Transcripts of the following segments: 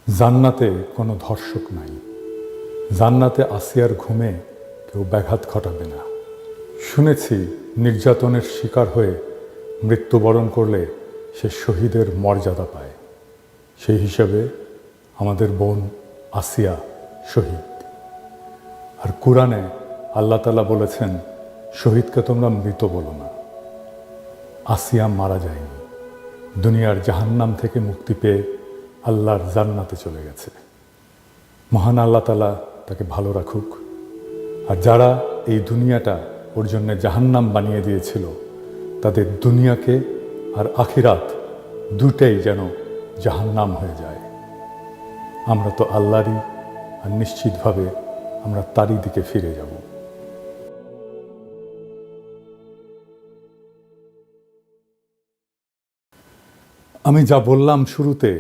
জান্নাতে কোনো ধর্ষক নাই। জান্নাতে আসিয়ার ঘুমে কেউ ব্যাঘাত ঘটাবে না। শুনেছি নির্যাতনের শিকার হয়ে মৃত্যুবরণ করলে সে শহীদের মর্যাদা পায়। সেই হিসাবে আমাদের বোন আসিয়া শহীদ। আর কুরআনে আল্লাহ তাআলা বলেছেন, শহীদকে তোমরা মৃত বলো না। আসিয়া মারা যায়নি, দুনিয়ার জাহান্নাম থেকে মুক্তি পেয়ে আল্লাহর জান্নাতে চলে গেছে। মহান আল্লাহ তাআলা তাকে ভালো রাখুক। আর যারা এই দুনিয়াটা ওর জন্য জাহান্নাম বানিয়ে দিয়েছিল, তাদের দুনিয়াকে আর আখিরাত দুটাই যেন জাহান্নাম হয়ে যায়। আমরা তো আল্লাহরই, আর নিশ্চিতভাবে আমরা তারই দিকে ফিরে যাব। আমি যা বললাম শুরুতে,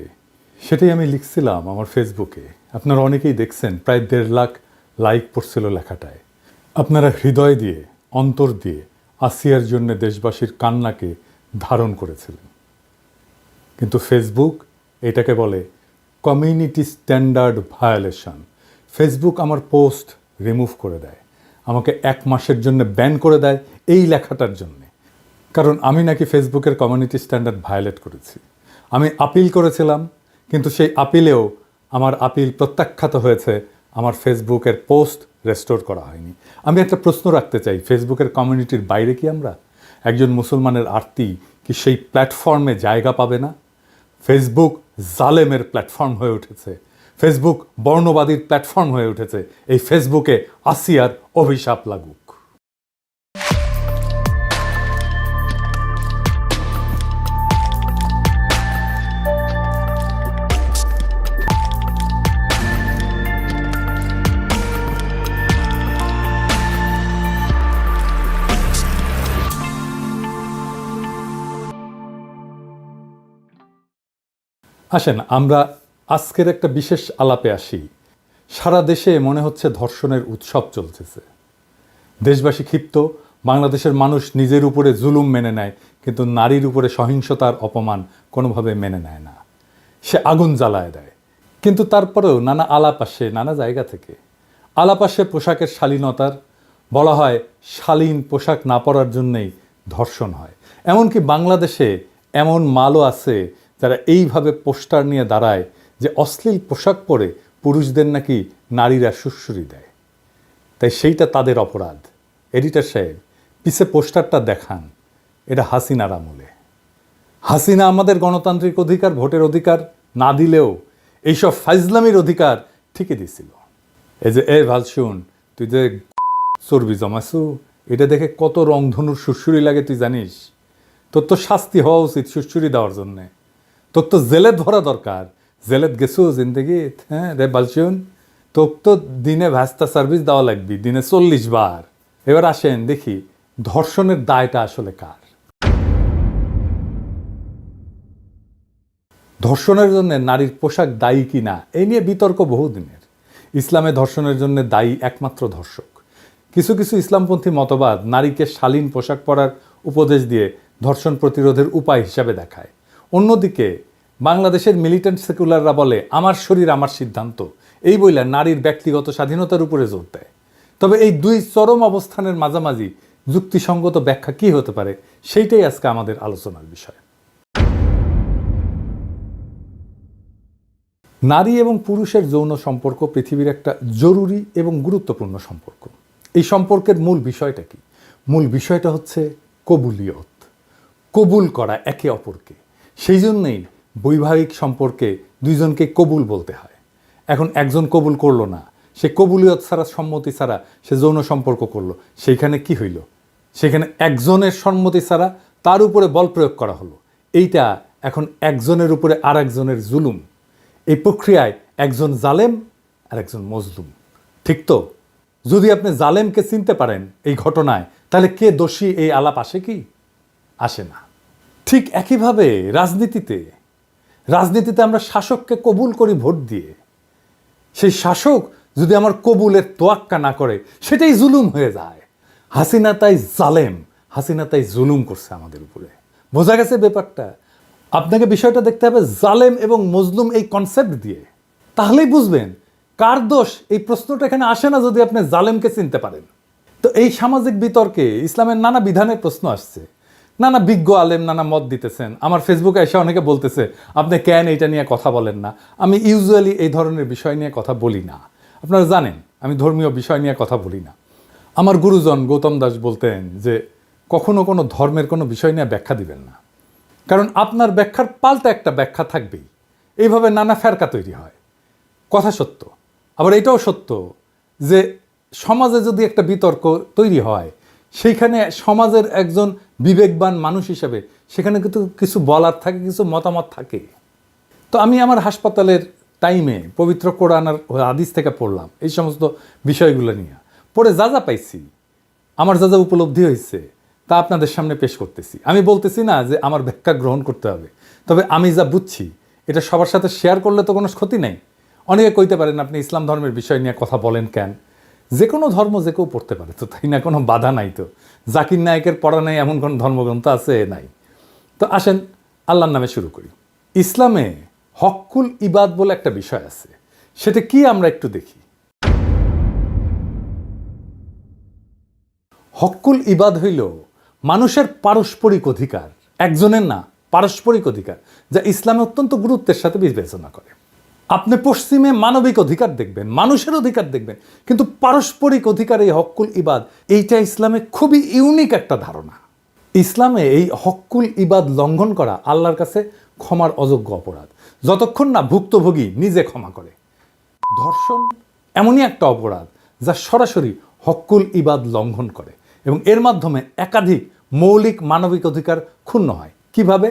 সেটাই আমি লিখছিলাম আমার ফেসবুকে। আপনারা অনেকেই দেখছেন, প্রায় 1.5 লাখ লাইক পড়ছিল লেখাটায়। আপনারা হৃদয় দিয়ে, অন্তর দিয়ে আসিয়ার জন্য দেশবাসীর কান্নাকে ধারণ করেছিলেন। কিন্তু ফেসবুক এটাকে বলে কমিউনিটি স্ট্যান্ডার্ড ভায়োলেশন। ফেসবুক আমার পোস্ট রিমুভ করে দেয়, আমাকে 1 মাসের জন্য ব্যান করে দেয় এই লেখাটার জন্যে। কারণ আমি নাকি ফেসবুকের কমিউনিটি স্ট্যান্ডার্ড ভায়োলেট করেছি। আমি আপিল করেছিলাম, কিন্তু সেই আপিলেও আমার আপিল প্রত্যাখ্যাত হয়েছে, আমার ফেসবুকের পোস্ট রেস্টোর করা হয়নি। আমি একটা প্রশ্ন রাখতে চাই, ফেসবুকের কমিউনিটির বাইরে কি আমরা? একজন মুসলমানের আরতি কি সেই প্ল্যাটফর্মে জায়গা পাবে না? ফেসবুক জালেমের প্ল্যাটফর্ম হয়ে উঠেছে, ফেসবুক বর্ণবাদীর প্ল্যাটফর্ম হয়ে উঠেছে। এই ফেসবুকে আসিয়ার অভিশাপ লাগুক। আসেন আমরা আজকের একটা বিশেষ আলাপে আসি। সারা দেশে মনে হচ্ছে ধর্ষণের উৎসব চলতেছে। দেশবাসী ক্ষিপ্ত, বাংলাদেশের মানুষ নিজের উপরে জুলুম মেনে নেয়, কিন্তু নারীর উপরে সহিংসতার অপমান কোনোভাবে মেনে নেয় না। সে আগুন জ্বালায় দেয়। কিন্তু তারপরেও নানা আলাপ আসে নানা জায়গা থেকে। আলাপ আসে পোশাকের শালীনতার। বলা হয় শালীন পোশাক না পরার জন্যেই ধর্ষণ হয়। এমনকি বাংলাদেশে এমন মালও আছে যারা এইভাবে পোস্টার নিয়ে দাঁড়ায় যে অশ্লীল পোশাক পরে পুরুষদের নাকি নারীরা সুড়সুড়ি দেয়। তাই সেইটা তাদের অপরাধ। এডিটর সাহেব, পিছে পোস্টারটা দেখান, এটা হাসিনার আমলে। হাসিনা আমাদের গণতান্ত্রিক অধিকার, ভোটের অধিকার না দিলেও এইসব ফাইজলামির অধিকার ঠিকই দিছিল। এই যে ভাল শুন, তুই যে চর্বি জমাছু, এটা দেখে কত রংধনুর সুরসুরি লাগে তুই জানিস? তোর তো শাস্তি হওয়া উচিত সুরসুরি দেওয়ার জন্যে। তোর তো জেলেত ভরা দরকার। জেলেত গেছু জিন্দগি, হ্যাঁ রে বালশুন, তোর তো দিনে ভ্যাস্তা সার্ভিস দেওয়া লাগবি, দিনে 40 বার। এবার আসেন দেখি ধর্ষণের দায়টা আসলে কার। ধর্ষণের জন্য নারীর পোশাক দায়ী কি না, এই নিয়ে বিতর্ক বহুদিনের। ইসলামে ধর্ষণের জন্য দায়ী একমাত্র ধর্ষক। কিছু কিছু ইসলামপন্থী মতবাদ নারীকে শালীন পোশাক পরার উপদেশ দিয়ে ধর্ষণ প্রতিরোধের উপায় হিসাবে দেখায়। অন্যদিকে বাংলাদেশের মিলিটেন্ট সেকুলাররা বলে আমার শরীর আমার সিদ্ধান্ত, এই বইলা নারীর ব্যক্তিগত স্বাধীনতার উপরে জোর দেয়। তবে এই দুই চরম অবস্থানের মাঝামাঝি যুক্তিসঙ্গত ব্যাখ্যা কি হতে পারে, সেইটাই আজকে আমাদের আলোচনার বিষয়। নারী এবং পুরুষের যৌন সম্পর্ক পৃথিবীর একটা জরুরি এবং গুরুত্বপূর্ণ সম্পর্ক। এই সম্পর্কের মূল বিষয়টা কি? মূল বিষয়টা হচ্ছে কবুলিয়ত, কবুল করা একে অপরকে। সেই জন্যেই বৈবাহিক সম্পর্কে দুইজনকে কবুল বলতে হয়। এখন একজন কবুল করলো না, সে কবুলিয়ত ছাড়া, সম্মতি ছাড়া সে যৌন সম্পর্ক করলো, সেইখানে কি হইল? সেখানে একজনের সম্মতি ছাড়া তার উপরে বল প্রয়োগ করা হলো। এইটা এখন একজনের উপরে আর একজনের জুলুম। এই প্রক্রিয়ায় একজন জালেম আর একজন মজলুম। ঠিক তো? যদি আপনি জালেমকে চিনতে পারেন এই ঘটনায়, তাহলে কে দোষী এই আলাপ আসে কি? আসে না। ঠিক একইভাবে রাজনীতিতে আমরা শাসককে কবুল করি ভোট দিয়ে। সেই শাসক যদি আমার কবুলের তোয়াক্কা না করে, সেটাই জুলুম হয়ে যায়। হাসিনা তাই জালেম, হাসিনা তাই জুলুম করছে আমাদের উপরে। বোঝা গেছে ব্যাপারটা? আপনাকে বিষয়টা দেখতে হবে জালেম এবং মজলুম এই কনসেপ্ট দিয়ে। তাহলেই বুঝবেন কার দোষ। এই প্রশ্নটা এখানে আসে না যদি আপনি জালেমকে চিনতে পারেন। তো এই সামাজিক বিতর্কে ইসলামের নানা বিধানের প্রশ্ন আসছে, নানা বিজ্ঞ আলেম নানা মত দিতেছেন। আমার ফেসবুকে এসে অনেকে বলতেছে আপনি কেন এইটা নিয়ে কথা বলেন না। আমি ইউজুয়ালি এই ধরনের বিষয় নিয়ে কথা বলি না। আপনারা জানেন আমি ধর্মীয় বিষয় নিয়ে কথা বলি না। আমার গুরুজন গৌতম দাস বলতেন যে কখনো কোনো ধর্মের কোনো বিষয় নিয়ে ব্যাখ্যা দিবেন না, কারণ আপনার ব্যাখ্যার পাল্টা একটা ব্যাখ্যা থাকবেই। এইভাবে নানা ফেরকা তৈরি হয়। কথা সত্য, আবার এটাও সত্য যে সমাজে যদি একটা বিতর্ক তৈরি হয়, সেইখানে সমাজের একজন বিবেকবান মানুষ হিসেবে সেখানে কিন্তু কিছু বলার থাকে, কিছু মতামত থাকে। তো আমি আমার হাসপাতালের টাইমে পবিত্র কোরআন আর হাদিস থেকে পড়লাম এই সমস্ত বিষয়গুলো নিয়ে। পড়ে যা যা পাইছি, আমার যা যা উপলব্ধি হয়েছে তা আপনাদের সামনে পেশ করতেছি। আমি বলতেছি না যে আমার ব্যাখ্যা গ্রহণ করতে হবে, তবে আমি যা বুঝছি এটা সবার সাথে শেয়ার করলে তো কোনো ক্ষতি নেই। অনেকে কইতে পারেন আপনি ইসলাম ধর্মের বিষয় নিয়ে কথা বলেন কেন? যে কোনো ধর্ম যে কেউ পড়তে পারে তো, তাই না? কোনো বাধা নাই তো। জাকির নায়কের পড়া নেই এমন কোনো ধর্মগ্রন্থ আছে? নাই। তো আসেন আল্লাহর নামে শুরু করি। ইসলামে হক্কুল ইবাদ বলে একটা বিষয় আছে, সেটা কি আমরা একটু দেখি। হক্কুল ইবাদ হইল মানুষের পারস্পরিক অধিকার, একজনের না, পারস্পরিক অধিকার, যা ইসলামে অত্যন্ত গুরুত্বের সাথে বিবেচনা করে। আপনি পশ্চিমে মানবিক অধিকার দেখবেন, মানুষের অধিকার দেখবেন, কিন্তু পারস্পরিক অধিকার, এই হক্কুল ইবাদ, এইটা ইসলামে খুবই ইউনিক একটা ধারণা। ইসলামে এই হক্কুল ইবাদ লঙ্ঘন করা আল্লাহর কাছে ক্ষমার অযোগ্য অপরাধ, যতক্ষণ না ভুক্তভোগী নিজে ক্ষমা করে। ধর্ষণ এমনই একটা অপরাধ যা সরাসরি হক্কুল ইবাদ লঙ্ঘন করে এবং এর মাধ্যমে একাধিক মৌলিক মানবিক অধিকার ক্ষুণ্ণ হয়। কিভাবে?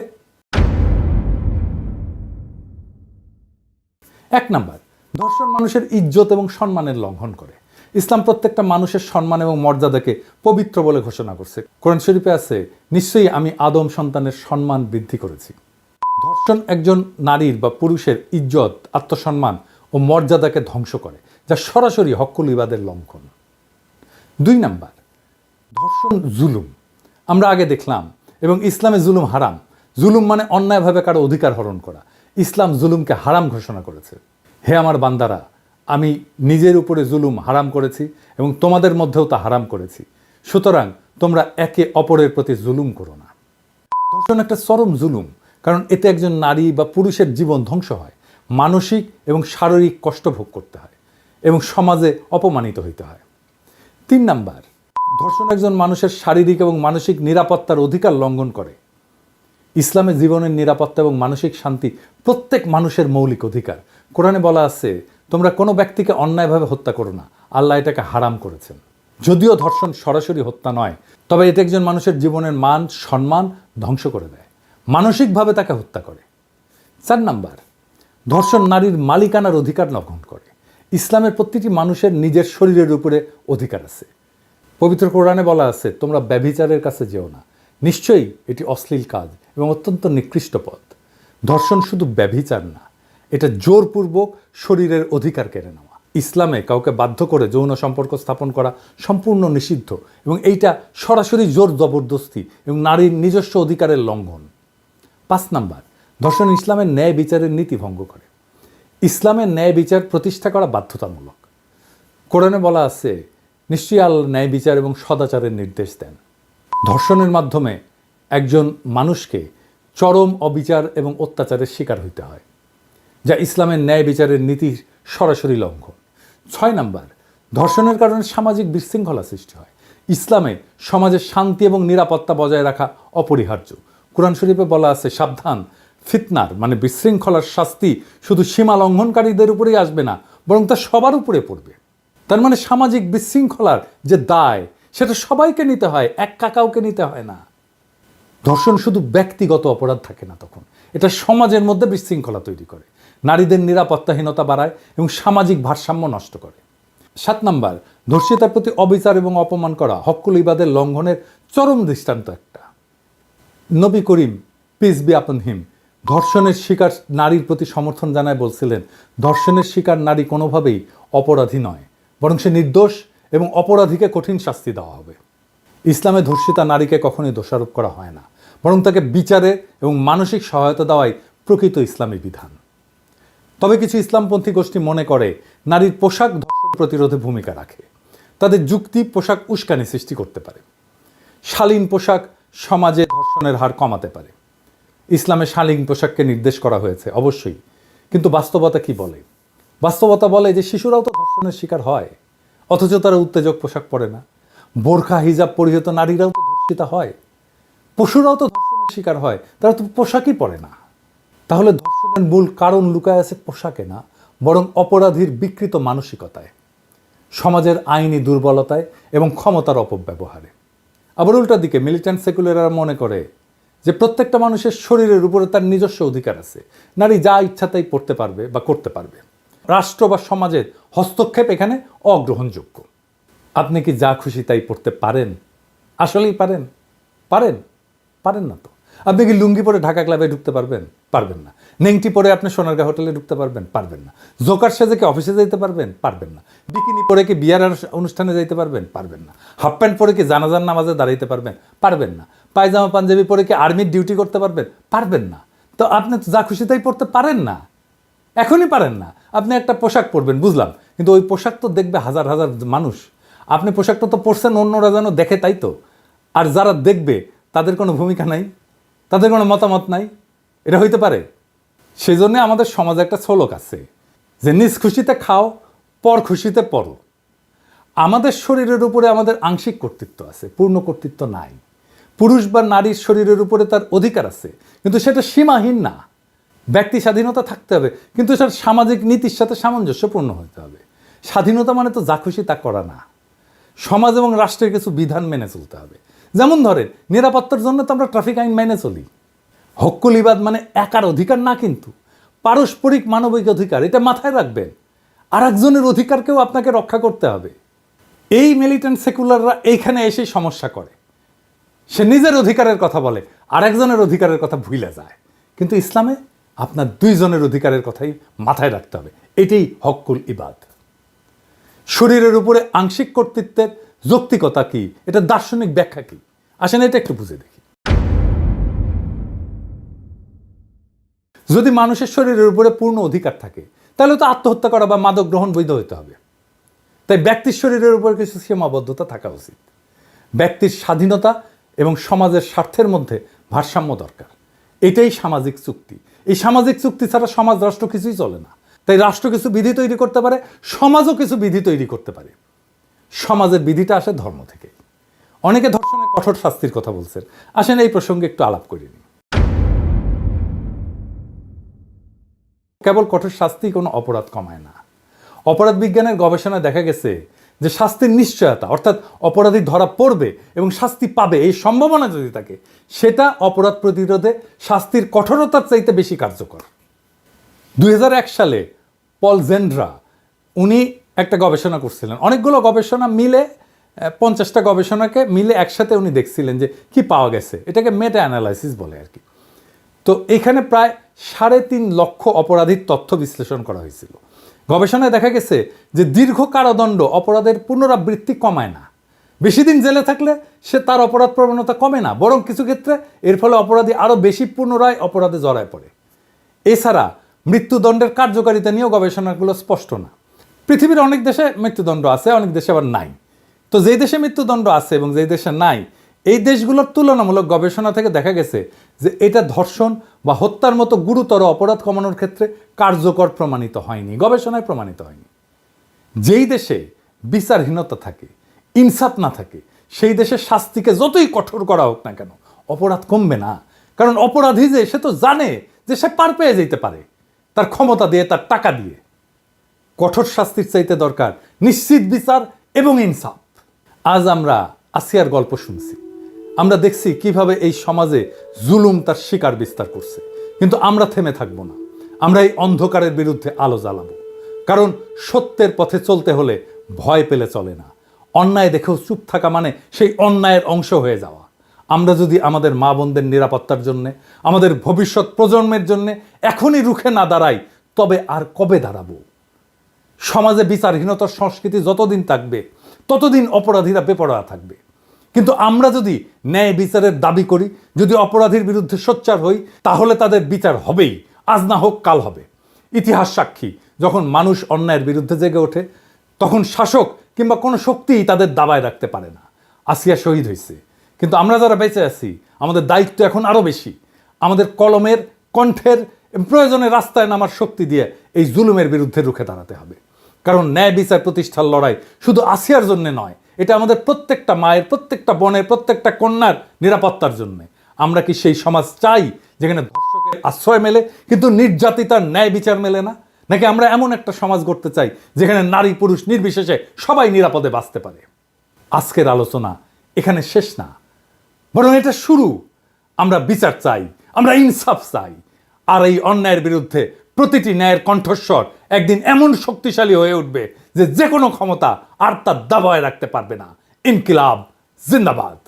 এক নাম্বার, ধর্ষণ মানুষের ইজ্জত এবং সম্মানের লঙ্ঘন করে। ইসলাম প্রত্যেকটা মানুষের সম্মান এবং মর্যাদাকে পবিত্র বলে ঘোষণা করছে। কোরআন শরীফে আছে, নিশ্চয়ই আমি আদম সন্তানের সম্মান বৃদ্ধি করেছি। ধর্ষণ একজন নারীর বা পুরুষের ইজ্জত, আত্মসম্মান ও মর্যাদাকে ধ্বংস করে, যা সরাসরি হক্কুল ইবাদের লঙ্ঘন। দুই নাম্বার, ধর্ষণ জুলুম। আমরা আগে দেখলাম এবং ইসলামে জুলুম হারাম। জুলুম মানে অন্যায়ভাবে কারো অধিকার হরণ করা। ইসলাম জুলুমকে হারাম ঘোষণা করেছে। হে আমার বান্দারা, আমি নিজের উপরে জুলুম হারাম করেছি এবং তোমাদের মধ্যেও তা হারাম করেছি, সুতরাং তোমরা একে অপরের প্রতি জুলুম করো না। ধর্ষণ একটা চরম জুলুম, কারণ এতে একজন নারী বা পুরুষের জীবন ধ্বংস হয়, মানসিক এবং শারীরিক কষ্ট ভোগ করতে হয় এবং সমাজে অপমানিত হইতে হয়। তিন নাম্বার, ধর্ষণ একজন মানুষের শারীরিক এবং মানসিক নিরাপত্তার অধিকার লঙ্ঘন করে। ইসলামে জীবনের নিরাপত্তা এবং মানসিক শান্তি প্রত্যেক মানুষের মৌলিক অধিকার। কোরআনে বলা আছে, তোমরা কোনো ব্যক্তিকে অন্যায়ভাবে হত্যা করো না, আল্লাহ এটাকে হারাম করেছেন। যদিও ধর্ষণ সরাসরি হত্যা নয়, তবে এতে একজন মানুষের জীবনের মান সম্মান ধ্বংস করে দেয়, মানসিকভাবে তাকে হত্যা করে। চার নাম্বার, ধর্ষণ নারীর মালিকানার অধিকার লঙ্ঘন করে। ইসলামের প্রতিটি মানুষের নিজের শরীরের উপরে অধিকার আছে। পবিত্র কোরআনে বলা আছে, তোমরা ব্যভিচারের কাছে যেও না, নিশ্চয়ই এটি অশ্লীল কাজ এবং অত্যন্ত নিকৃষ্ট পথ। ধর্ষণ শুধু ব্যভিচার না, এটা জোরপূর্বক শরীরের অধিকার কেড়ে নেওয়া। ইসলামে কাউকে বাধ্য করে যৌন সম্পর্ক স্থাপন করা সম্পূর্ণ নিষিদ্ধ এবং এইটা সরাসরি জোর জবরদস্তি এবং নারীর নিজস্ব অধিকারের লঙ্ঘন। পাঁচ নাম্বার, ধর্ষণ ইসলামের ন্যায় বিচারের নীতি ভঙ্গ করে। ইসলামের ন্যায় বিচার প্রতিষ্ঠা করা বাধ্যতামূলক। কোরআনে বলা আছে, নিশ্চয়ই আল্লাহ ন্যায় বিচার এবং সদাচারের নির্দেশ দেন। ধর্ষণের মাধ্যমে একজন মানুষকে চরম অবিচার এবং অত্যাচারের শিকার হইতে হয়, যা ইসলামের ন্যায় বিচারের নীতির সরাসরি লঙ্ঘন। ছয় নাম্বার, ধর্ষণের কারণে সামাজিক বিশৃঙ্খলা সৃষ্টি হয়। ইসলামে সমাজের শান্তি এবং নিরাপত্তা বজায় রাখা অপরিহার্য। কোরআন শরীফে বলা আছে, সাবধান, ফিতনার মানে বিশৃঙ্খলার শাস্তি শুধু সীমা লঙ্ঘনকারীদের উপরেই আসবে না, বরং তা সবার উপরে পড়বে। তার মানে সামাজিক বিশৃঙ্খলার যে দায়, সেটা সবাইকে নিতে হয়, একা কাউকে নিতে হয় না। ধর্ষণ শুধু ব্যক্তিগত অপরাধ থাকে না, তখন এটা সমাজের মধ্যে বিশৃঙ্খলা তৈরি করে, নারীদের নিরাপত্তাহীনতা বাড়ায় এবং সামাজিক ভারসাম্য নষ্ট করে। সাত নাম্বার, ধর্ষিতার প্রতি অবিচার এবং অপমান করা হক্কুল ইবাদের লঙ্ঘনের চরম দৃষ্টান্ত একটা। নবী করিম পিস বি আপন হিম ধর্ষণের শিকার নারীর প্রতি সমর্থন জানায় বলছিলেন, ধর্ষণের শিকার নারী কোনোভাবেই অপরাধী নয়, বরং সে নির্দোষ এবং অপরাধীকে কঠিন শাস্তি দেওয়া হবে। ইসলামে ধর্ষিতা নারীকে কখনোই দোষারোপ করা হয় না, বরং তাকে বিচারে এবং মানসিক সহায়তা দেওয়াই প্রকৃত ইসলামী বিধান। তবে কিছু ইসলামপন্থী গোষ্ঠী মনে করে নারীর পোশাক ধর্ষণ প্রতিরোধে ভূমিকা রাখে। তাদের যুক্তি, পোশাক উস্কানি সৃষ্টি করতে পারে। শালীন পোশাক সমাজে ধর্ষণের হার কমাতে পারে। ইসলামে শালীন পোশাককে নির্দেশ করা হয়েছে অবশ্যই, কিন্তু বাস্তবতা কি বলে? বাস্তবতা বলে যে শিশুরাও তো ধর্ষণের শিকার হয়, অথচ তারা উত্তেজক পোশাক পরে না। বোরখা হিজাব পরিহিত নারীরাও তো ধর্ষিতা হয়, পশুরাও তো ধর্ষণের শিকার হয়, তারা তো পোশাকই পরে না। তাহলে ধর্ষণের মূল কারণ লুকায় আছে পোশাকে না, বরং অপরাধীর বিকৃত মানসিকতায়, সমাজের আইনি দুর্বলতায় এবং ক্ষমতার অপব্যবহারে। আবার উল্টা দিকে মিলিট্যান্ট সেকুলাররা মনে করে যে প্রত্যেকটা মানুষের শরীরের উপরে তার নিজস্ব অধিকার আছে, নারী যা ইচ্ছা তাই পড়তে পারবে বা করতে পারবে। রাষ্ট্র বা সমাজের হস্তক্ষেপ এখানে অগ্রহণযোগ্য। আপনি কি যা খুশি তাই পড়তে পারেন? আসলেই পারেন? পারেন? পারেন না তো। আপনি কি লুঙ্গি পরে ঢাকা ক্লাবে ঢুকতে পারবেন? পারবেন না। নেংটি পরে আপনি সোনারগাঁ হোটেলে ঢুকতে পারবেন? পারবেন না। জোকার সেজে কি অফিসে যেতে পারবেন? পারবেন না। বিকিনি পরে কি বিয়ার অনুষ্ঠানে যাইতে পারবেন? পারবেন না। হাফ প্যান্ট পরে কি জানাজার নামাজে দাঁড়াইতে পারবেন? পারবেন না। পায়জামা পাঞ্জাবি পরে কি আর্মির ডিউটি করতে পারবেন? পারবেন না। তো আপনি তো যা খুশি তাই পড়তে পারেন না, এখনই পারেন না। আপনি একটা পোশাক পরবেন বুঝলাম, কিন্তু ওই পোশাক তো দেখবে হাজার হাজার মানুষ। আপনি পোশাকটা তো পরছেন অন্যরা যেন দেখে, তাই তো। আর যারা দেখবে তাদের কোনো ভূমিকা নাই, তাদের কোনো মতামত নাই, এটা হইতে পারে? সেই জন্যে আমাদের সমাজে একটা শ্লোক আছে যে নিজ খুশিতে খাও, পর খুশিতে পড়ো। আমাদের শরীরের উপরে আমাদের আংশিক কর্তৃত্ব আছে, পূর্ণ কর্তৃত্ব নাই। পুরুষ বা নারীর শরীরের উপরে তার অধিকার আছে, কিন্তু সেটা সীমাহীন না। ব্যক্তি স্বাধীনতা থাকতে হবে, কিন্তু সেটা সামাজিক নীতির সাথে সামঞ্জস্যপূর্ণ হতে হবে। স্বাধীনতা মানে তো যা খুশি তা করা না। সমাজ এবং রাষ্ট্রের কিছু বিধান মেনে চলতে হবে। যেমন ধরেন, নিরাপত্তার জন্য তো আমরা ট্রাফিক আইন মেনে চলি। হক্কুল ইবাদ মানে একার অধিকার না, কিন্তু পারস্পরিক মানবিক অধিকার, এটা মাথায় রাখবেন। আর একজনের অধিকারকেও আপনাকে রক্ষা করতে হবে। এই মিলিটেন্ট সেকুলাররা এইখানে এসেই সমস্যা করে। সে নিজের অধিকারের কথা বলে, আর একজনের অধিকারের কথা ভুলে যায়। কিন্তু ইসলামে আপনার দুইজনের অধিকারের কথাই মাথায় রাখতে হবে। এটাই হক্কুল ইবাদ। শরীরের উপরে আংশিক কর্তৃত্বের যৌক্তিকতা কি, এটা দার্শনিক ব্যাখ্যা কি, আসেন এটা একটু বুঝে দেখি। যদি মানুষের শরীরের উপরে পূর্ণ অধিকার থাকে, তাহলে তো আত্মহত্যা করা বা মাদক গ্রহণ বৈধ হতে হবে। তাই ব্যক্তির শরীরের উপর কিছু সীমাবদ্ধতা থাকা উচিত। ব্যক্তির স্বাধীনতা এবং সমাজের স্বার্থের মধ্যে ভারসাম্য দরকার। এটাই সামাজিক চুক্তি। এই সামাজিক চুক্তি ছাড়া সমাজ, রাষ্ট্র কিছুই চলে না। তাই রাষ্ট্র কিছু বিধি তৈরি করতে পারে, সমাজও কিছু বিধি তৈরি করতে পারে। সমাজের বিধিটা আসে ধর্ম থেকে। অনেকে ধর্ষণের কঠোর শাস্তির কথা বলছেন, আসেন এই প্রসঙ্গে একটু আলাপ করে নিই। কেবল কঠোর শাস্তি কোনো অপরাধ কমায় না। অপরাধ বিজ্ঞানের গবেষণায় দেখা গেছে যে শাস্তির নিশ্চয়তা, অর্থাৎ অপরাধী ধরা পড়বে এবং শাস্তি পাবে এই সম্ভাবনা যদি থাকে, সেটা অপরাধ প্রতিরোধে শাস্তির কঠোরতার চাইতে বেশি কার্যকর। 2001 সালে পল জেন্ড্রা উনি একটা গবেষণা করছিলেন। অনেকগুলো গবেষণা মিলে 50টা গবেষণাকে মিলে একসাথে উনি দেখছিলেন যে কি পাওয়া গেছে। এটাকে মেটা অ্যানালাইসিস বলে আর কি। তো এখানে প্রায় 3.5 লক্ষ অপরাধীর তথ্য বিশ্লেষণ করা হয়েছিল। গবেষণায় দেখা গেছে যে দীর্ঘ কারাদণ্ড অপরাধের পুনরাবৃত্তি কমায় না। বেশি দিন জেলে থাকলে সে তার অপরাধ প্রবণতা কমে না, বরং কিছু ক্ষেত্রে এর ফলে অপরাধী আরও বেশি পুনরায় অপরাধে জড়ায় পড়ে। এছাড়া মৃত্যুদণ্ডের কার্যকারিতা নিয়েও গবেষণাগুলো স্পষ্ট না। পৃথিবীর অনেক দেশে মৃত্যুদণ্ড আছে, অনেক দেশে আবার নাই। তো যেই দেশে মৃত্যুদণ্ড আছে এবং যেই দেশে নাই, এই দেশগুলোর তুলনামূলক গবেষণা থেকে দেখা গেছে যে এটা ধর্ষণ বা হত্যার মতো গুরুতর অপরাধ কমানোর ক্ষেত্রে কার্যকর প্রমাণিত হয়নি, গবেষণায় প্রমাণিত হয়নি। যেই দেশে বিচারহীনতা থাকে, ইনসাফ না থাকে, সেই দেশে শাস্তিকে যতই কঠোর করা হোক না কেন, অপরাধ কমবে না। কারণ অপরাধী যে সে তো জানে যে সে পার পেয়ে যেতে পারে তার ক্ষমতা দিয়ে, তার টাকা দিয়ে। কঠোর শাস্তির চাইতে দরকার নিশ্চিত বিচার এবং ইনসাফ। আজ আমরা আসিয়ার গল্প শুনছি, আমরা দেখছি কিভাবে এই সমাজে জুলুম তার শিকার বিস্তার করছে। কিন্তু আমরা থেমে থাকবো না, আমরা এই অন্ধকারের বিরুদ্ধে আলো জ্বালাবো। কারণ সত্যের পথে চলতে হলে ভয় পেলে চলে না। অন্যায় দেখেও চুপ থাকা মানে সেই অন্যায়ের অংশ হয়ে যাওয়া। আমরা যদি আমাদের মা বোনদের নিরাপত্তার জন্যে, আমাদের ভবিষ্যৎ প্রজন্মের জন্যে এখনই রুখে না দাঁড়াই, তবে আর কবে দাঁড়াবো? সমাজে বিচারহীনতার সংস্কৃতি যতদিন থাকবে, ততদিন অপরাধীরা বেপরোয়া থাকবে। কিন্তু আমরা যদি ন্যায় বিচারের দাবি করি, যদি অপরাধীর বিরুদ্ধে সোচ্চার হই, তাহলে তাদের বিচার হবেই, আজ না হোক কাল হবে। ইতিহাস সাক্ষী, যখন মানুষ অন্যায়ের বিরুদ্ধে জেগে ওঠে তখন শাসক কিংবা কোনো শক্তিই তাদের দাবায় রাখতে পারে না। আসিয়া শহীদ হয়েছে, কিন্তু আমরা যারা বেঁচে আছি আমাদের দায়িত্ব এখন আরও বেশি। আমাদের কলমের, কণ্ঠের, প্রয়োজনে রাস্তায় নামার শক্তি দিয়ে এই জুলুমের বিরুদ্ধে রুখে দাঁড়াতে হবে। কারণ ন্যায় বিচার প্রতিষ্ঠার লড়াই শুধু আসিয়ার জন্য নয়, এটা আমাদের প্রত্যেকটা মায়ের, প্রত্যেকটা বোনের, প্রত্যেকটা কন্যার নিরাপত্তার জন্যে। আমরা কি সেই সমাজ চাই যেখানে ধর্ষকের আশ্রয় মেলে কিন্তু নির্যাতিতার ন্যায় বিচার মেলে না? নাকি আমরা এমন একটা সমাজ গড়তে চাই যেখানে নারী পুরুষ নির্বিশেষে সবাই নিরাপদে বাঁচতে পারে? আজকের আলোচনা এখানে শেষ না, বরং এটা শুরু। আমরা বিচার চাই, আমরা ইনসাফ চাই। আর এই অন্যায়ের বিরুদ্ধে প্রতিটি ন্যায়ের কণ্ঠস্বর একদিন এমন শক্তিশালী হয়ে উঠবে যে কোনো ক্ষমতা আর তার দাবায় রাখতে পারবে না। ইনকিলাব জিন্দাবাদ।